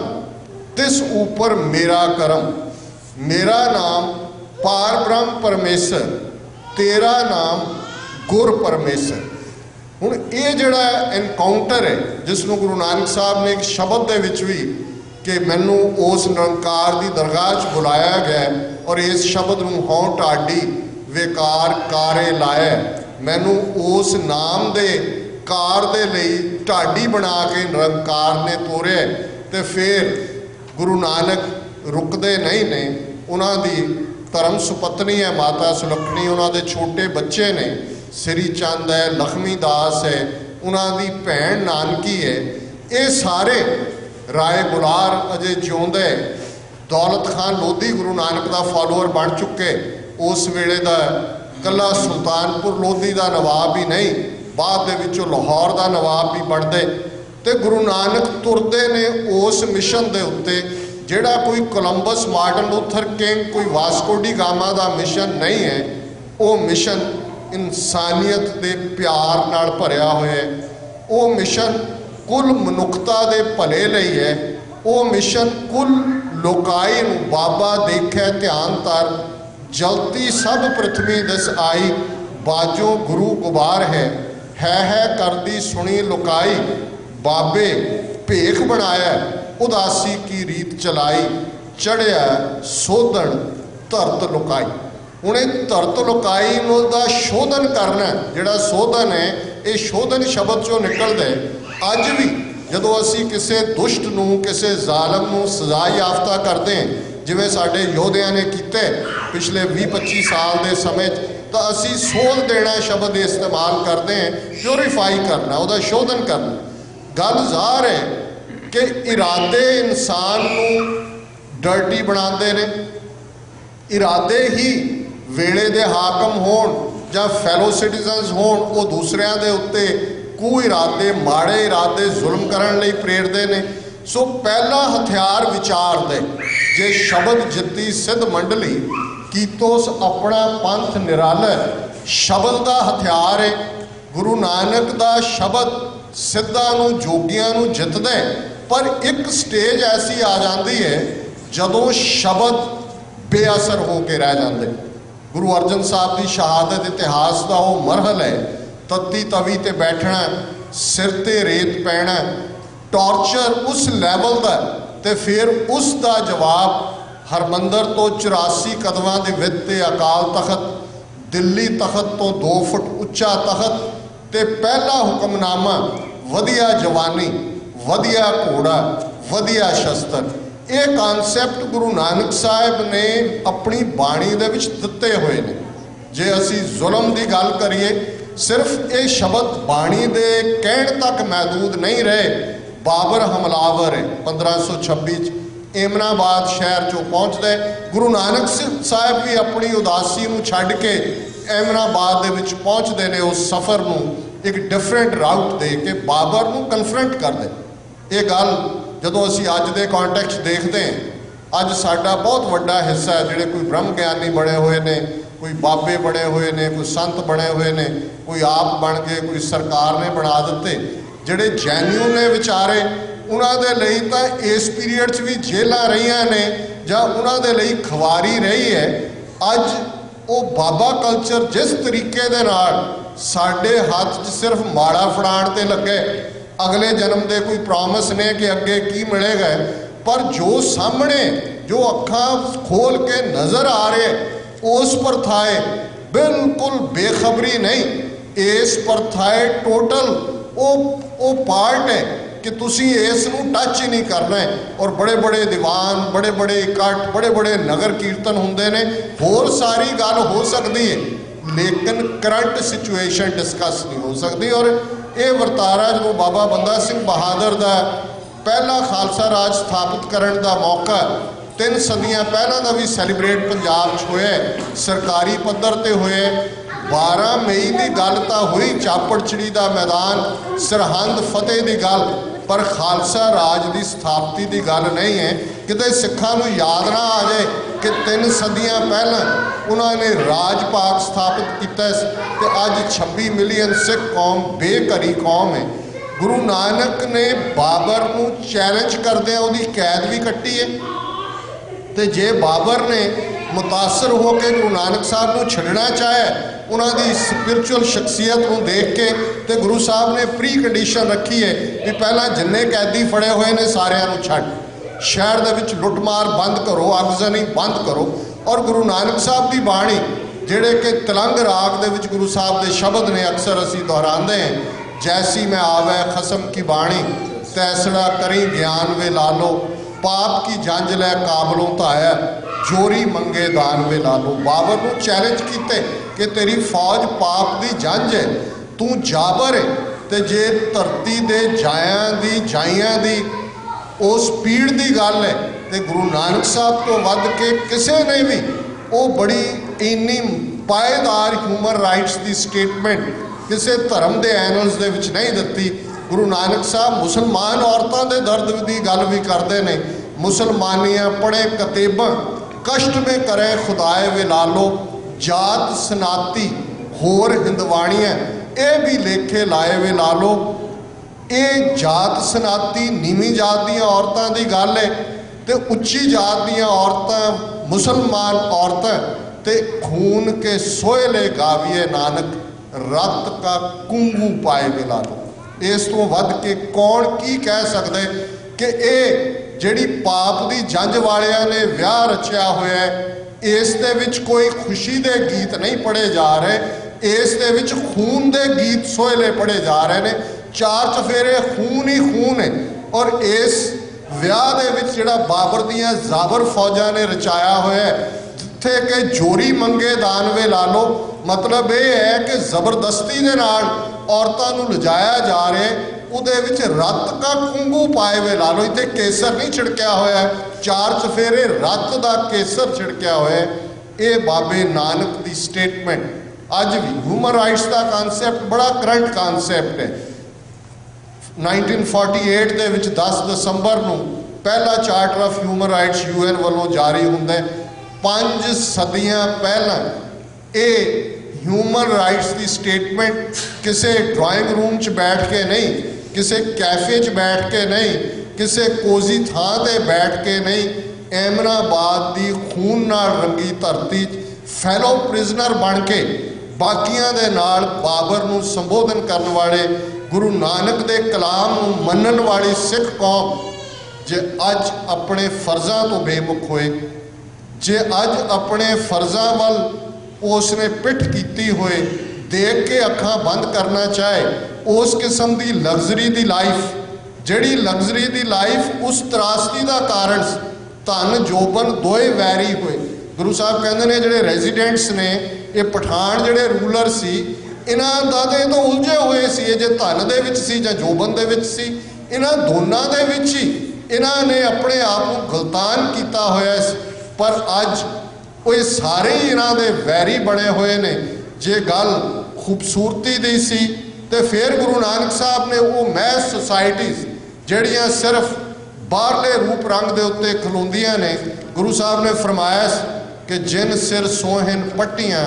[SPEAKER 1] तिस ऊपर मेरा करम। मेरा नाम पार ब्रह्म परमेश्वर, तेरा नाम गुर परमेश्वर। हुण ये जिहड़ा एनकाउंटर है जिसनों गुरु नानक साहब ने एक शब्द दे विच भी कि मैनू उस निरंकार की दरगाह च बुलाया गया और इस शब्द नूं हों ढाडी वेकार कारे लाया, मैनू उस नाम दे कार दे लई ढाडी बना के निरंकार ने तोरिया। तो फिर गुरु नानक रुकते नहीं ने। उन्होंने धर्म सुपत्नी है माता सुलखनी, उन्होंने छोटे बच्चे ने, श्री चंद है, लक्ष्मी दास है, उन्होंने भैन नानकी है। ये सारे राय बुलार अजे जिउंदे, दौलत खान लोधी गुरु नानक का फॉलोअर बन चुके। उस वेले का कला सुल्तानपुर लोधी का नवाब ही नहीं, बाद दे विचों लाहौर का नवाब भी बनते। तो गुरु नानक तुरते ने उस मिशन के उत्ते जिहड़ा कोई कोलंबस मार्टिन लूथर किंग कोई वास्को डी गामा का मिशन नहीं है। वो मिशन इंसानियत के प्यार नाल भरिया होया है। वो मिशन कुल मनुखता के भले लई है। वो मिशन कुल लोकाई नूं बाबा देखे ध्यान तर, जलती सब पृथ्वी दस आई, बाजों गुरु गुबार है करदी सुनी लुकाई। बाबे भेख बनाया उदासी की रीत चलाई, चढ़िया सोधन धरत लुकाई। हुणे धरत लुकाई का शोधन करना, जिहड़ा शोधन है ये शोधन शब्द चों निकलदा है। अज भी जदों असीं किसी दुष्ट नूं किसी जालम नूं सज़ा याफ्ता करते हैं जिवें साडे योधियां ने कीते पिछले 20-25 साल के समय, तो असी सोध देना शब्द इस्तेमाल करते हैं, प्योरीफाई करना, उसका शोधन करना। गल ज़ाहिर है कि इरादे इंसान नूं डर्टी बनाते ने, इरादे ही वेले दे हाकम होण जां फैलो सिटीजनस होण, वो दूसरिਆਂ ਦੇ ਉੱਤੇ कू इरादे माड़े इरादे जुल्म करन लई प्रेरदे ने। सो पहला हथियार विचार दे, जे शब्द जित्ती सिद्ध मंडली कीतोस अपना पंथ निराला, शब्द का हथियार है। गुरु नानक का शब्द सिद्धां नूं जोगियां नूं जितदा है, पर एक स्टेज ऐसी आ जाती है जदों शब्द बेअसर हो के रह जाते। गुरु अर्जन साहब की शहादत इतिहास का वो मरहल है, तत्ती तवी ते बैठना, सिर ते रेत पैना, टॉर्चर उस लैवल का, ते फिर उसका जवाब हरमंदर तो 84 कदमां दी विच ते अकाल तखत, दिल्ली तखत तो 2 फुट उच्चा तखत, ते पहला हुक्मनामा वधिया जवानी, वधिया घोड़ा, वधिया शस्त्र। ये कॉन्सैप्ट गुरु नानक साहब ने अपनी बाणी दे विच दिते हुए ने। जे असी जुल्म की गल करिए, सिर्फ ये शब्द बाणी दे कहण तक महदूद नहीं रहे। बाबर हमलावर है 1526 एमनाबाद शहर चो पहुँचता है। गुरु नानक साहब भी अपनी उदासी नूं छड्ड के एमनाबाद दे विच पहुँचते हैं। उस सफ़र नूं एक डिफरेंट राउट दे के बाबर नूं कन्फ्रंट करते। ये गल जदों असी अज दे कॉन्टैक्स्ट देखते हैं, अज साडा बहुत वड्डा हिस्सा है जिहड़े कोई ब्रह्म ज्ञानी बने हुए ने, कोई बाबे बने हुए ने, कोई संत बने हुए ने, कोई आप बन गए, कोई सरकार ने बना दिते। जिहड़े जैन्यून ने विचारे, उन्हां दे लई तां इस पीरीयड च भी जेलां रहीआं ने जां उन्हां दे लई खवारी रही है। अज वो बाबा कल्चर जिस तरीके दे नाल साडे हाथ च सिर्फ माड़ा फड़ाण ते लगे, अगले जन्म दे कोई प्रॉमिस ने कि अगे की मिलेगा, पर जो सामने जो अखां खोल के नज़र आ रहे उस प्रथाए बिल्कुल बेखबरी नहीं। इस प्रथाए टोटल वो पार्ट है कि तुसी इस नूं टच ही नहीं करना है। और बड़े बड़े दीवान, बड़े बड़े इकट्ठ, बड़े बड़े नगर कीर्तन होंदे ने, होर सारी गल हो सकती है, लेकिन करंट सिचुएशन डिस्कस नहीं हो सकती। और ये वरतारा जो बाबा बंदा सिंह बहादुर का पहला खालसा राज स्थापित करने का मौका 3 सदियां पहला का भी सैलीब्रेट पंजाब होया, सरकारी पद्धर ते होया। 12 मई की गल तो हुई चापड़चड़ी का मैदान, सरहंद फतेह की गल, पर खालसा राज की स्थापति की गल नहीं है। किते सिखां नूं याद ना आ जाए कि 3 सदियां पहला उन्होंने राज पाक स्थापित किया ते अज 26 मिलियन सिख कौम बेघरी कौम है। गुरु नानक ने बाबर नूं चैलेंज करदे उहदी कैद भी कट्टी है। तो जे बाबर ने मुतासर हो के गुरु नानक साहब को छड्डना चाहे, उन्होंने स्पिरिचुअल शख्सियत को देख के, तो गुरु साहब ने प्री कंडीशन रखी है कि पहला जिन्ने कैदी फड़े हुए ने सारिਆਂ ਨੂੰ छड्ड, शहर दे विच लुटमार बंद करो, अगजनी बंद करो। और गुरु नानक साहब की बाणी जिहड़े कि तिलंग राग दे विच गुरु साहब के शब्द ने अक्सर असी दोहराते हैं, जैसी मैं आवे खसम की बाणी, तैसड़ा करी ज्ञान वे लालो, पाप की जंज लै काबलों ताया, जोरी मंगे दान वे लालो। बाबर को चैलेंज किते कि तेरी फौज पाप की जंज है, तू जाबर है। तो जे धरती दे जाइयां दी उस पीड़ की गल है, तो गुरु नानक साहब तो वध के किसी ने भी वो बड़ी इन्नी पायेदार ह्यूमन राइट्स की स्टेटमेंट किसी धर्म के एनल्स दे विच नहीं दिती। गुरु नानक साहब मुसलमान औरतों के दर्द की गल भी करते हैं, मुसलमानियाँ पढ़े कतेबा कष्ट में करे खुदाए वे लालो, जात सनाती होर हिंदवाणियाँ ये भी लेखे लाए वे लालो। ये जात सनाती नीवीं जात दियां औरतां दी गल है, तो उच्ची जात दियां औरतां मुसलमान औरतां ते खून के सोयले गाविए नानक, रत का कुंगू पाए वे लालो। इस तो वध के कौन की कह सकते कि ये जिहड़ी पाप की जंज वालियां ने विआह रचिया होया है, इस दे विच कोई खुशी दे गीत नहीं पढ़े जा रहे, इस दे विच खून दे गीत सोहले पढ़े जा रहे हैं। 4 चफेरे खून ही खून है। और इस ਵਿਆਹ ਦੇ ਵਿੱਚ ਜਿਹੜਾ ਬਾਬਰ ਦੀਆਂ ਜ਼ਾਬਰ ਫੌਜਾਂ ਨੇ ਰਚਾਇਆ ਹੋਇਆ ਜਿੱਥੇ ਕਿ ਜੋਰੀ ਮੰਗੇ ਦਾਨਵੇ ਲਾ ਲਓ, मतलब ये है कि जबरदस्ती के नाल औरतों नूं लिजाया जा रहा है, उहदे विच रत का कुंगू पाए हुए ला लो, इत्थे केसर नहीं छिड़किया होया, 4 चफेरे रत का केसर छिड़किया होया। ये बाबे नानक की स्टेटमेंट अज भी ह्यूमन राइट्स का कानसैप्ट बड़ा करंट कानसैप्ट है। 1948 दे विच 10 दसंबर नूं पहला charter of human rights UN वालों जारी हुंदा है। 5 सदियां पहला ये ह्यूमन राइट्स की स्टेटमेंट किसी ड्राइंग रूम च बैठ के नहीं, किसी कैफे च बैठ के नहीं, किसी कोजी थां ते बैठ के नहीं, एमनाबाद की खून नाल रंगी धरती फैलो प्रिजनर बन के बाकियां दे नाल बाबर नूं संबोधन करने वाले गुरु नानक दे कलाम नूं मनन वाली सिख कौम जे अज अपने फर्जां तो बेमुख होए, जे अज अपने फर्जां वल उसने पिठ की हुए देख के अखां बंद करना चाहे, उस किस्म की लग्जरी की लाइफ जिहड़ी लग्जरी की लाइफ उस त्रासदी का कारण धन जोबन दोए वैरी हुए। गुरु साहब कहते हैं जिहड़े रेजिडेंट्स ने ये पठान जिहड़े रूलर सी इन्हां दा ते तो उलझे हुए सी, जे धन दे विच सी जां जोबन दे विच सी, इन्हां दोनां दे विच ही इन्हां ने अपने आप को गलतान किया होया। पर अज वो ये सारे ही इन्हां दे वैरी बने हुए ने। जे गल खूबसूरती दी सी तो फिर गुरु नानक साहब ने वो मैस सोसाइटीज़ जिहड़ियां सिर्फ बाहरले रूप रंग के उत्ते खलोंदियां ने, गुरु साहब ने फरमाया कि जिन सिर सोहन पट्टियां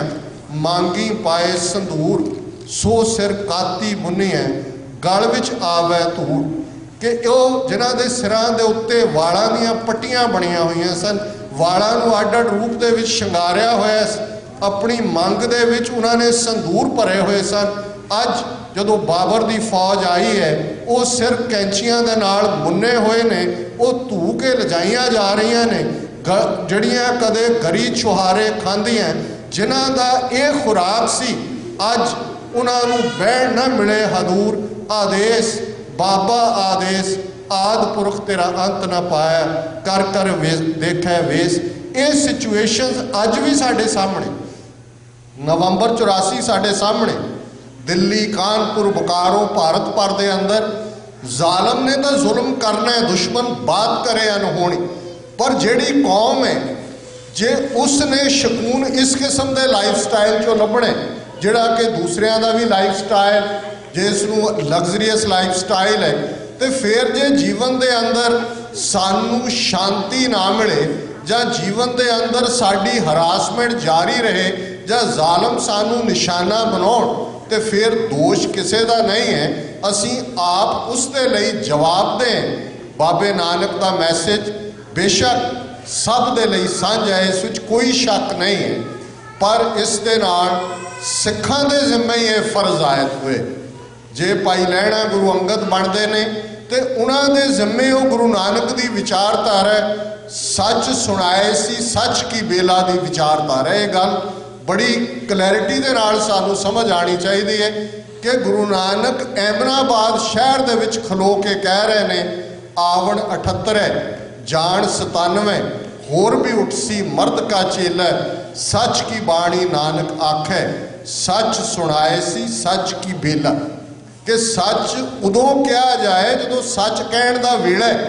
[SPEAKER 1] मांगी पाए संदूर, सो सिर काती मुन्निया गल विच आवे धूड़। कि जिन्हां दे सिरां दे उत्ते वालां दीयां पट्टियां बणियां होईयां सन, वालों को अड अड रूप के शंगारिया होया, अपनी मंग दे विच उन्होंने संदूर भरे हुए सन। अज जदों बाबर की फौज आई है वो सिर कैंचियां दे नाल मुन्ने हुए ने, वो धू के लिजाइया जा रही ने, जड़ियाँ कदे गरी छुहारे खांदियां जिन्हां दा ये खुराक सी, अज उन्होंने बहन न मिले हदूर। आदेश बाबा आदेश आद पुरख तेरा अंत ना पाया, कर कर वेस देखा वेस। ये सिचुएशंस अज भी साढ़े सामने, नवंबर 84 साढ़े सामने, दिल्ली कानपुर बोकारो भारत भर के अंदर जालम ने तो जुल्म करना है, दुश्मन बात करे अनहोनी, पर जिहड़ी कौम है जे उसने शकून इस किस्म के लाइफ स्टाइल चो लभने जिहड़ा कि दूसरियां दा भी लाइफ स्टाइल जिसनूं लग्जरीअस लाइफ स्टाइल है, तो फिर जे जीवन के अंदर सानू शांति ना मिले जां जीवन के अंदर साड़ी हरासमेंट जारी रहे जां जालम सानू निशाना बनाउण, तो फिर दोष किसी का नहीं है, असी आप उसके लिए जवाब दें। बाबे नानक का मैसेज बेशक सब दे लई साझा है, इस कोई शक नहीं है, पर इस दे नाल सिखां दे जिम्मे ही ये फर्ज आयत हुए। जे भाई लहणा गुरु अंगद बनते ने तो उन्होंने जिम्मे वो गुरु नानक की विचारधारा सच सुनाए सी, सच की बेला की विचारधारा। ये गल बड़ी क्लैरिटी के नाल सानू समझ आनी चाहिए है कि गुरु नानक एमनाबाद शहर दे विच खलो के कह रहे ने, आवण 78 है जान 97, होर भी उठसी मर्द का चेला, सच की बाणी नानक आखे, सच सुनाए सी सच की बेला। कि सच उदों कहा जाए जो सच कहण दा वेला है,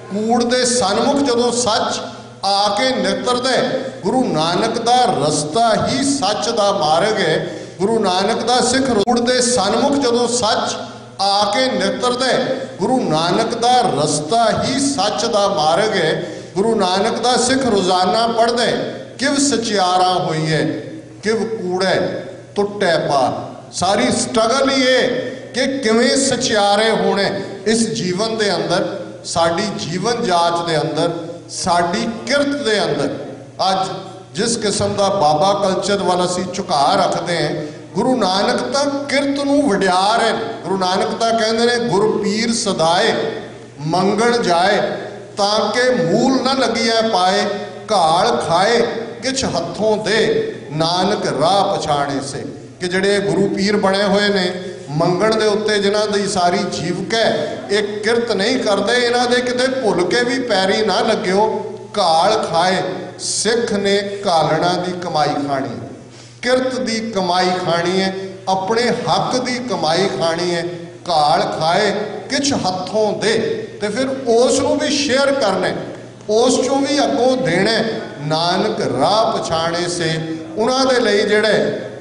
[SPEAKER 1] कूड़ दे सन्मुख जो सच आके नितरदा है। गुरु नानक दा रस्ता ही सच दा मार्ग है, गुरु नानक दा सिख कूड़ दे सन्मुख जो सच आके नितरदा है, गुरु नानक दा रस्ता ही सच दा मार्ग है। गुरु नानक दा सिख रोजाना पढ़दे किव सचियारा हुई है, किव कूड़े टुटे पार। सारी स्ट्रगल ही है कि किवें सचियारे होने इस जीवन के अंदर, साड़ी जीवन जाच के अंदर, साड़ी किरत के अंदर। अज जिस किस्म का बाबा कल्चर वाल असी झुका रखते हैं, गुरु नानक तो किरत नूं वड्या रहे। गुरु नानक तो कहते हैं गुरु पीर सदाए मंगण जाए, ताकि मूल न लगिया पाए, घाल खाए किछ हथों दे, नानक राह पछाणे से। कि जड़े गुरु पीर बने हुए ने मंगण दे उत्ते जिन्हां दी सारी जीवक है, एक किरत नहीं करते, इन्हां दे किते भुल के भी पैरी ना लग्यो। घाल खाए सिख ने घालना दी कमाई खानी, किरत दी कमाई खानी है, अपने हक दी कमाई खानी है। घाल खाए किछ हथों दे, ते फिर उस नूं भी शेयर करने, उस चों भी अगों देने। नानक राह पछाणे से, उन्हां दे लई जिहड़े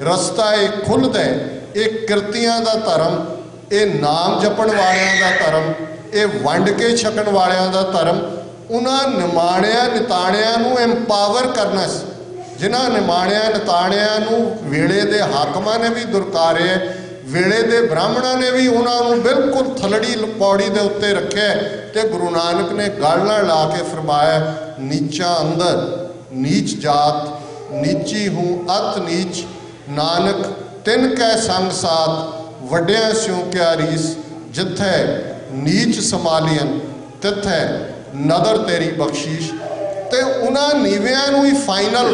[SPEAKER 1] रस्ता ये खुलदा है, ये किरतियां दा धर्म, ये नाम जपण वालियां दा धर्म, ये वंड के छकण वालियां दा धर्म। उन्हां निमाणिया निताणिया नूं एम्पावर करना सी, जिन्हां निमाणिया निताणिया नूं वेले दे हाकमां ने भी दुरकारिया, वेले दे ब्राह्मणां ने भी उन्होंने बिल्कुल थलड़ी पौड़ी दे उत्ते रखे। ते गुरु नानक ने गल नाल ला के फरमाया, नीचा अंदर नीच जात, नीची हूँ अत नीच। नानक तिन कै संग साथ, वड्डियां स्यों क्या रीस। जिथे नीच संभालियन तिथे नदर तेरी बख्शीश। ते उन्हां नीवियां नूं ही फाइनल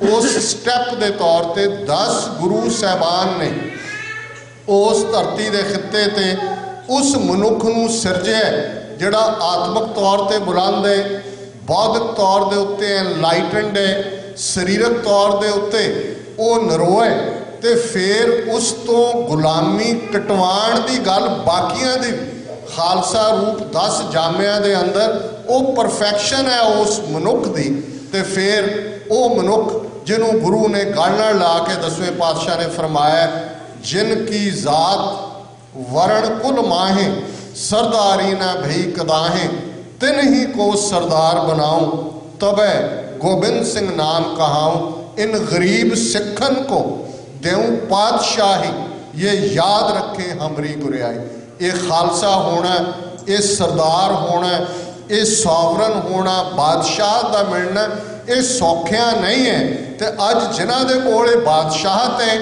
[SPEAKER 1] उस स्टैप दे तौर ते 10 गुरु साहबान ने उस धरती के खिते ते उस मनुख नूं सिरजिया, जिहड़ा आत्मक तौर ते बुलंद है, बौद्धिक तौर के उत्ते एनलाइटेंड है, सरीरक तौर के उत्ते वो नरोए। ते फिर उस तो गुलामी कटवाण की गल बाकियां दी, खालसा रूप 10 जामिया दे अंदर वो परफैक्शन है उस मनुख की। ते फिर वो मनुख जिन्हों गुरु ने गल नाल ला के 10वें पातशाह ने फरमाया, जिनकी जात वरण कुल माहे, सरदारी न भई कदाहें। तिन ही को सरदार बनाऊं, तबे गोबिंद सिंह नाम कहाऊं। इन गरीब सिखन को देऊं पातशाही, ये याद रखे हमरी गुरियाई। ये खालसा होना, ये सरदार होना, ये सॉवरन होना, बादशाह का मिलना, ये सौखिया नहीं है। तो अज जिन्हां दे कोल बादशाहत है,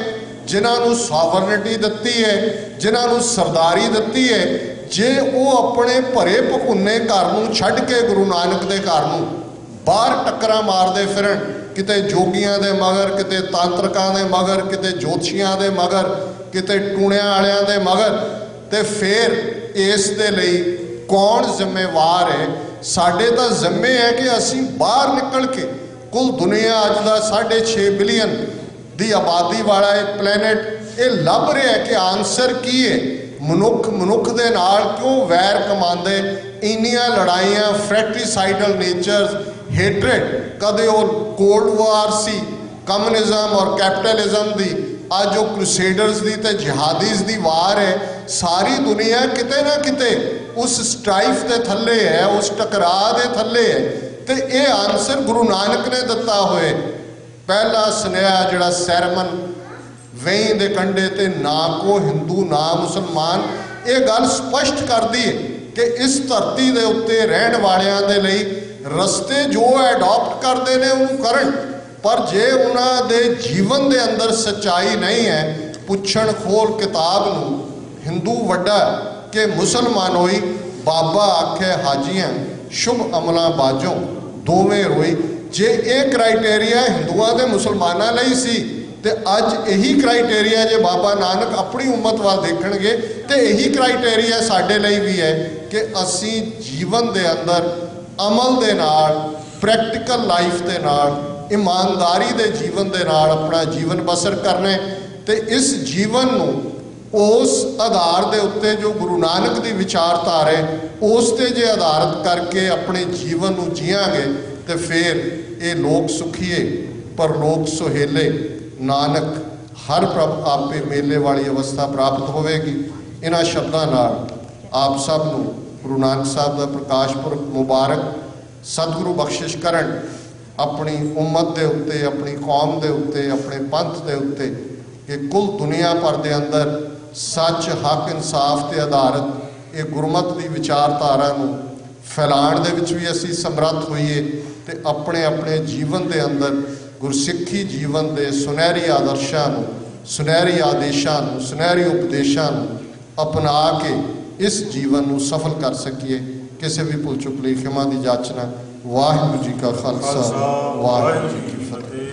[SPEAKER 1] जिन्होंने सॉवरनिटी दिती है, जिन्होंने सरदारी दिती है, जे वो अपने भरे भकुन्ने घर नूं छड्ड के गुरु नानक दे घर नूं बाहर टक्करां मारदे फिरन, किते जोगियां दे मगर, किते तांत्रिकां दे मगर, किते जोतशियां दे मगर, किते टूणियां वालियां दे मगर, ते फिर इस दे लई कौन जिम्मेवार है? साडे तां जिम्मे है कि असीं बाहर निकल के, कुल दुनिया अज दा 6.5 बिलियन दी आबादी वाला एक प्लैनेट, ये लभ रहा है कि आंसर की है। मनुख दे नाल क्यों वैर कमांदे, इन्नियां लड़ाइयां, फ्रैक्ट्रीसाइडल नेचर, हेट्रेड, कदे वो कोल्ड वार सी कम्युनिज्म और कैपिटलिज्म दी, अज वो क्रूसेडर्स दी ते जिहादीज दी वार है। सारी दुनिया किते ना किते उस स्ट्राइफ के थले है, उस टकरा दे थले है। तो ये आंसर गुरु नानक ने दिता होए। पहला सुनेहा जिहड़ा सैरमन वेई दे कंढे ते ना को हिंदू ना मुसलमान, ये गल स्पष्ट करती है कि इस धरती के उत्ते रहन वालियां दे लई रस्ते जो एडॉप्ट करते हैं उन्होंने करन, पर जे उन्हां दे जीवन दे अंदर सच्चाई नहीं है, पुछण खोल किताब नूं, हिंदू वड्डा के मुसलमान होई, बाबा आखे हाजियां शुभ अमलां बाजों दोवें रोई। जे ये क्राइटेरिया हिंदुआं दे मुसलमानां लई सी, ते अज यही क्राइटेरिया जे बाबा नानक अपनी उम्मत वाल देखणगे, ते यही क्राइटेरिया साडे लई भी है कि असीं जीवन दे अंदर अमल दे नाल, प्रैक्टिकल लाइफ दे नाल, ईमानदारी दे जीवन दे नाल अपना जीवन बसर करने। ते इस जीवन नूं उस आधार दे उत्ते जो गुरु नानक दी विचारधारा है, उस ते जे आधारित करके अपने जीवन नूं जियांगे, ते फिर ये लोक सुखीए पर लोक सुहेले। नानक हर प्रभ आपे मेले वाली अवस्था प्राप्त होवेगी। इन्हां शब्दां नाल आप सब नूं गुरु नानक साहब का प्रकाश पुरब मुबारक। सतगुरु बख्शिश करन अपनी उम्मत के उत्ते, अपनी कौम के उत्ते, अपने पंथ के उत्ते, कि कुल दुनिया भर के अंदर सच हक इंसाफ के आधारित ये गुरमत की विचारधारा नूं फैलाण दे विच भी असीं समर्थ होईए, ते अपने अपने जीवन के अंदर गुरसिੱਖੀ जीवन के सुनहरी आदर्शों नूं, सुनहरी आदेशों नूं, सुनहरी उपदेशों नूं अपना के इस जीवन नूं सफल कर सकीए। किसी भी भुल चुक लई खिमा दी जाचना। वाहिगुरू जी का खालसा, वाहिगुरू जी की फतेह।